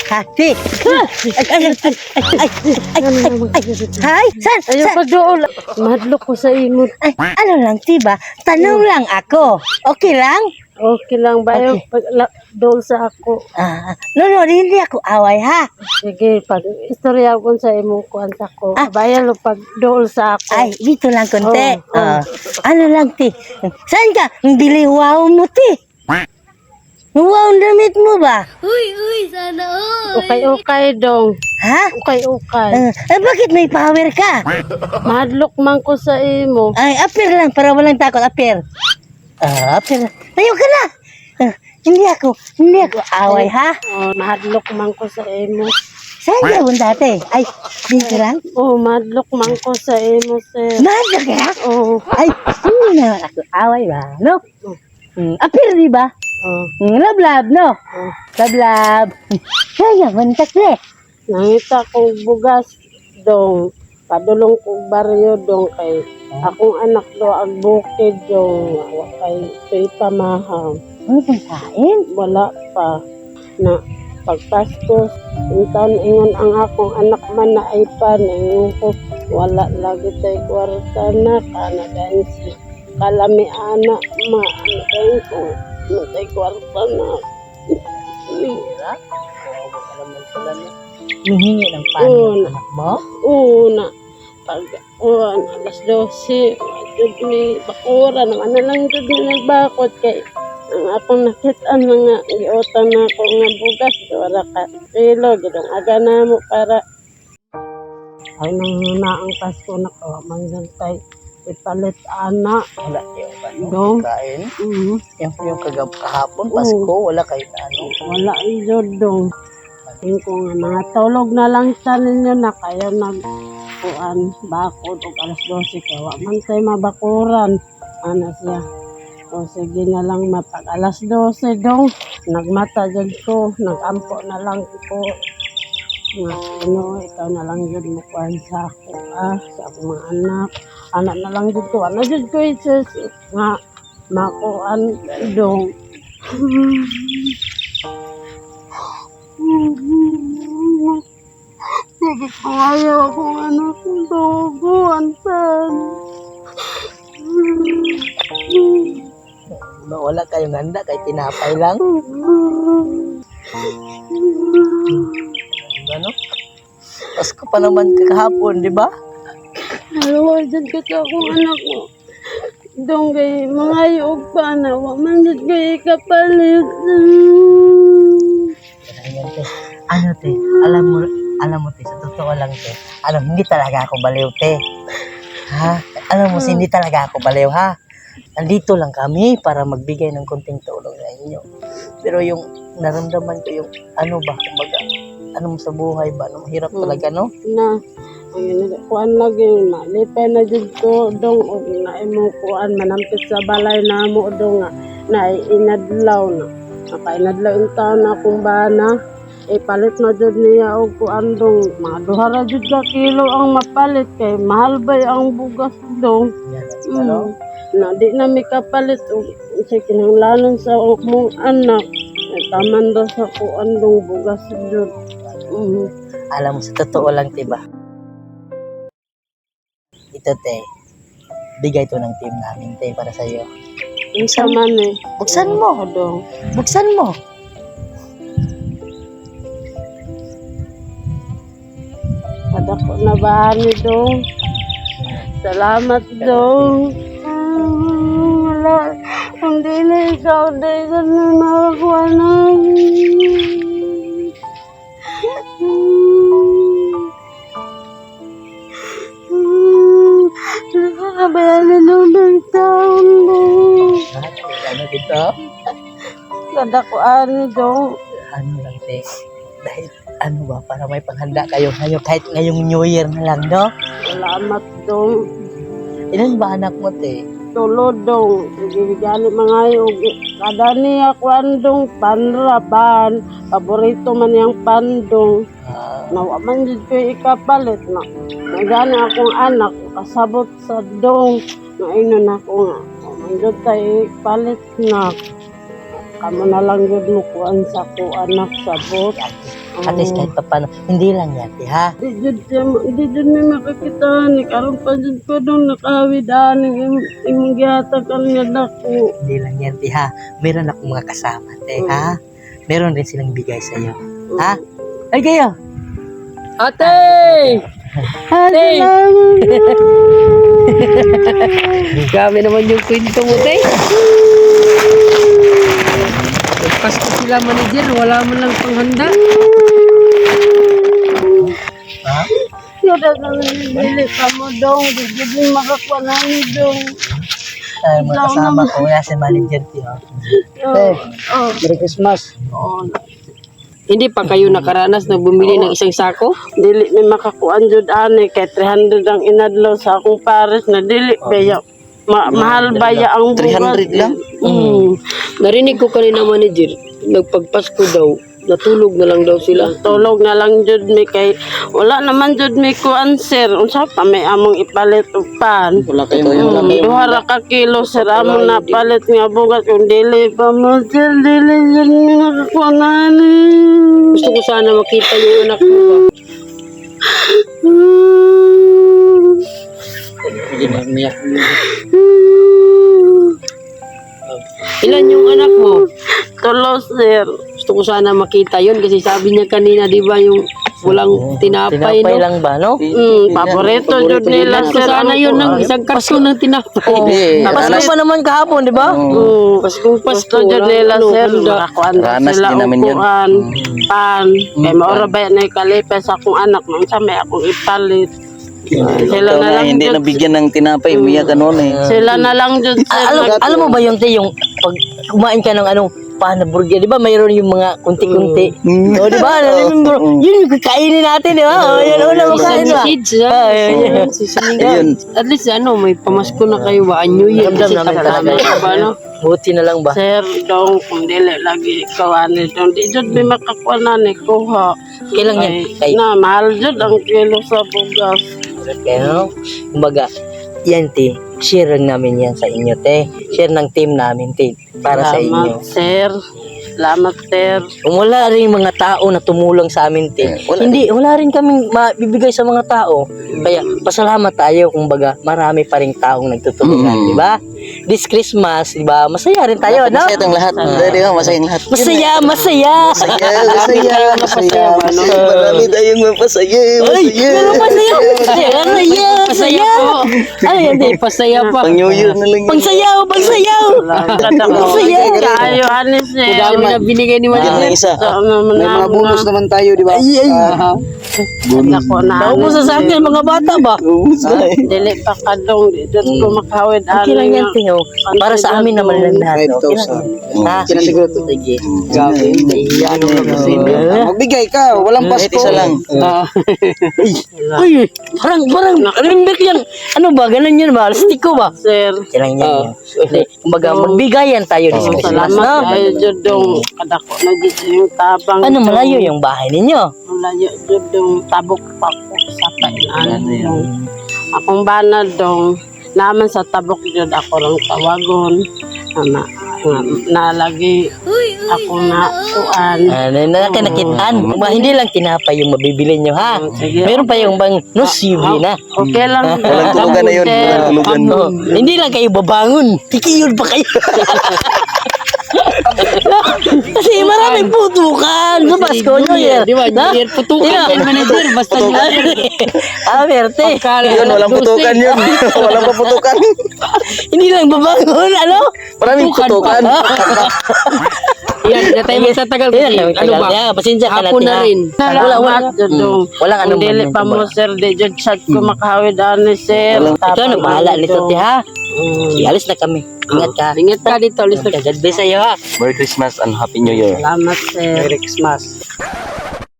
Hati. Hay, san? Ayaw pagdool. Madlok ko sa imo. Ay, ano lang, tiba? Tanong lang ako. Okay lang? Okay lang ba yung pagdool sa ako? No, hindi ako away, ha? Sige, pag istorya ko sa imong kuan sa ko. Bayan lo pagdool sa ako. Ay, dito lang konti. Oh. Ano lang, ti? Saan ka? Bili wow mo, ti. Wow, ang damit mo ba? Uy, sana all. Okay dong. Ha? Okay. Bakit may power ka? Madlok man ko sa imo. Ay, apir lang, para walang takot, apir. Apir. Tayo ka na. Hindi ako away, ha? Madlok man ko sa imo. Saan ka mo dati? Ay, dito lang? Madlok man ko sa imo, sir. Mahal ka? Oh. Ay, hindi naman ako away ba? No? Apir, di ba? Lablab, no? Lablab. Kaya, mantak eh. Nangita kong bugas dong. Padulong kong baryo dong kay akong anak do ang bukid dong. Kay pamaham. Ano pang kain? Wala pa. Na pagpasko, intan ingon ang akong anak man na iPad. Ingon ko, wala lagi tayo kwarta na. Kanagain si kalami anak ma. Ano kayo ko? Matay kwarta na. Mira? Hihingi ng paano ng anak mo? Una, pag alas 12, may bakura naman na lang dyan nagbakot kay ang akong nakitaan mga giotang na ako nga bugas, wala ka kilo, gidong aga na mo para ay nang ang Pasko na ko, manggantay ipalit anak. Wala yung Dong. kain? Yung kahapon, Pasko, wala kayo na ano? Wala yun dong. Yung kung mga tulog na lang sa ninyo na kaya nagpuan bakod o alas 12 kaya man tayo mabakuran. Ano siya? O sige na lang mapag alas 12 dong. Nagmata dyan ko. Nagampo na lang ko. Nga, ikaw na lang dyan mukuhan sa ako. Sa akong mga anak. Anak na lang dyan ko. Ano dyan ko isis? Nga, makuhan dong. Sige ko ayaw akong anak kong tuguan saan. Wala kayong handa, kahit tinapay lang. Ano? Pasko pa naman kahapon, di ba? Alawa dyan kasi akong anak ko. Dong kay mga iog pa na. Waman dyan kay kapalit. Ano, te? Alam mo, te, sa totoo lang, te. Hindi talaga ako baliw, te. Ha? Alam mo, hindi talaga ako baliw, ha? Nandito lang kami para magbigay ng konting tulong sa inyo. Pero yung naramdaman ko yung kumbaga, mo sa buhay ba? Mahirap talaga, no? Na, ayun, kuan lagi, malipay na dyan ko, dong, o na imo kuan, manampit sa balay na mo, dong, na inadlaw na. Nakainadlaw yung taon na akong bana, palit na dyan niya o kuan, dong, mga 200 ka kilo ang mapalit, kay mahal ba ang bugas, dong. Ano? Na di na may kapalit, o sa kinanglanon sa mong anak, taman daw sa kuan, dong, bugas, dong. Alam mo, sa totoo lang, diba? Ito, te. Bigay to ng team namin, te, para sa'yo. Yung saman eh. Buksan mo. Dong. Buksan mo. Padako na ba ni dong? Salamat dong. Wala. Hindi na ikaw dahil na nakakuha na. Nakakabayan na nung ng taon dong. Ano dito? Kadakuan ni dong. Ano lang, te. Dahil, para may panghanda kayo ngayon, kahit ngayong New Year na lang, no? Salamat dong. Ilan ba anak mo, te? Tulod dong. Gani mga yung kada niya kwandong panraban. Paborito man yung pandong. Nawa man dyan ko ikapalit na. Nagani akong anak kasabot sa dong. Nainon ako nga. Mandod tayo palit na. kamo na lang yun mo kuan sa ko anak sabot. At least kahit pa paano, hindi lang yan, te, ha? Di jud may makakita ni karon pa jud ko dong nakawid ani imong gihatag kami dako. Hindi lang yan, te, ha? Meron akong mga kasama, te, ha? Meron rin silang bigay sa'yo, ha? Ay, kayo! Ate! Ate! Grabe naman yung kwento mo, te. Pasko sila manager, wala man lang panghanda. Ha? Yada nang bili ka mo dong, di jud may makakuha nani dong. Ay, mga kasama ko, kaya si manager, te, ha? Oh, Merry Christmas! oh. Hindi pa kayo nakaranas na bumili ng isang sako? Dili may makakuan jud ani kay 300 ang inadlaw sa akong pares na dili baya mahal baya ang bugas. 300 lang? Narinig ko kanina manager, nagpagpasko daw, natulog na lang daw sila. Tulog na lang jud mi kay wala naman jud mi kuan sir unsa pa may among ipalit og pan. Wala kayong Duha ra ka kilo sir among napalit nga bugas kung dili pa mo sir dili jud mi makakuan ani. Gusto ko sana makita yung anak mo ba? Ilan yung anak mo? Tulo sir. Gusto ko sana makita yun kasi sabi niya kanina, di ba, yung walang tinapay, Tinapay no? lang ba, no? Paborito jud nila Gusto sir. sana yun ng isang karton ng tinapay. Pasko pa naman kahapon, di ba? Paskong Pasko. Gusto jud nila ano, sir, handa. makakuan na Ranas sila din namin yun. upuan, pan. Kay maura ba na ikalipay sa akong anak, nang sa may akong ipalit. Sila Ikaw na na lang hindi jud. nabigyan ng tinapay, umiyak ka noon eh. Sila na lang jud sir. Alam mo ba yung te, yung pag kumain ka ng ano, paano burger, di ba mayroon yung mga kunti-kunti? O, di ba? Remember, yun yung kakainin natin, di ba? O, yan, una makain ba? Kids, Ah, yun. Ayun. At least ano, may pamasko na kayo ba? New Year. Ramdam Kasi namin kasama talaga. ka ba, no? Buti na lang ba? Sir, dong, kung dili lagi ikaw ani dong, di jud may makakuha na ni kuha. Kailan yan? Kay, Na, mahal jud ang kilo sa bugas. kaya, no? Kumbaga, yan, te. Share lang namin yan sa inyo, te. Share ng team namin, te. Para sa inyo. Salamat, sir. Salamat, sir. Kung wala rin mga tao na tumulong sa amin, te, wala rin kaming mabibigay sa mga tao. Kaya, pasalamat tayo, kumbaga, marami pa rin taong nagtutulungan, di ba? This Christmas, di ba? Masaya rin tayo, no? Masaya ang lahat. Dali ka, masayang lahat. Masaya, masaya! Masaya. Marami tayong mapasaya. Ay, pero masaya! Masaya! Masaya! Ay, hindi. Pasaya pa. Pang New Year na lang yun. Pangsayaw! Pangsayaw! Masaya. Kayo, ani, sir. Dami na binigay ni Bigyan Manager. ng isa. May mga bonus naman tayo, di ba? Ay, ay! Ako na. Naubos sa akin, mga bata ba? Dili pa kadong. Di jud ko makawid Okay lang yan, ani. Teo. Para sa amin naman lang lahat. Okay lang. Ha? Siguro to. Sige. Gabi. Iyan ang kasi. Magbigay ka, walang Pasko. Isa lang. Uy, parang, remember ko yan. Ano ba, ganun yun ba? Stiko ba? Sir. Kailangan yan. Hindi, kumbaga, magbigayan tayo this Christmas, Salamat no? kayo jud dong kadako na jud yung tabang. Ano, malayo yung bahay ninyo? Malayo jud dong tabok pa ko sa painan dong. Akong banad dong naman sa tabok jud ako lang tawagon. Nalagi ako na kuan. Nakinakitaan. Hindi lang tinapay yung mabibili nyo, ha? Sige. Meron pa yung bang nosibi na. Okay lang. Walang tulugan na yun. Walang tulugan. Oh, hindi lang kayo babangon. Kikiyod pa kayo. Kasi maraming putukan sa Pasko, New Year. Di ba? New Year, putukan Ina. yan, Manager. Basta New Year. Verte. Yun, walang putukan yun. Walang paputukan. Hindi lang babangon, ano? Maraming putukan. Yan, na tayo magtatagal kasi. Ano ba? Yeah, pasensya ka Hapon natin, na ha? rin. Salamat jud dong. Walang ano Kung dili pa mo sir, di jud chat ko makahawid ani sir. Ikaw na bahala nito, te, ha? Sige, alis na kami. Ingat ka. Ingat ka dito. Alis na God bless sa'yo, ha? Merry Christmas and Happy New Year. Salamat sir. Merry Christmas.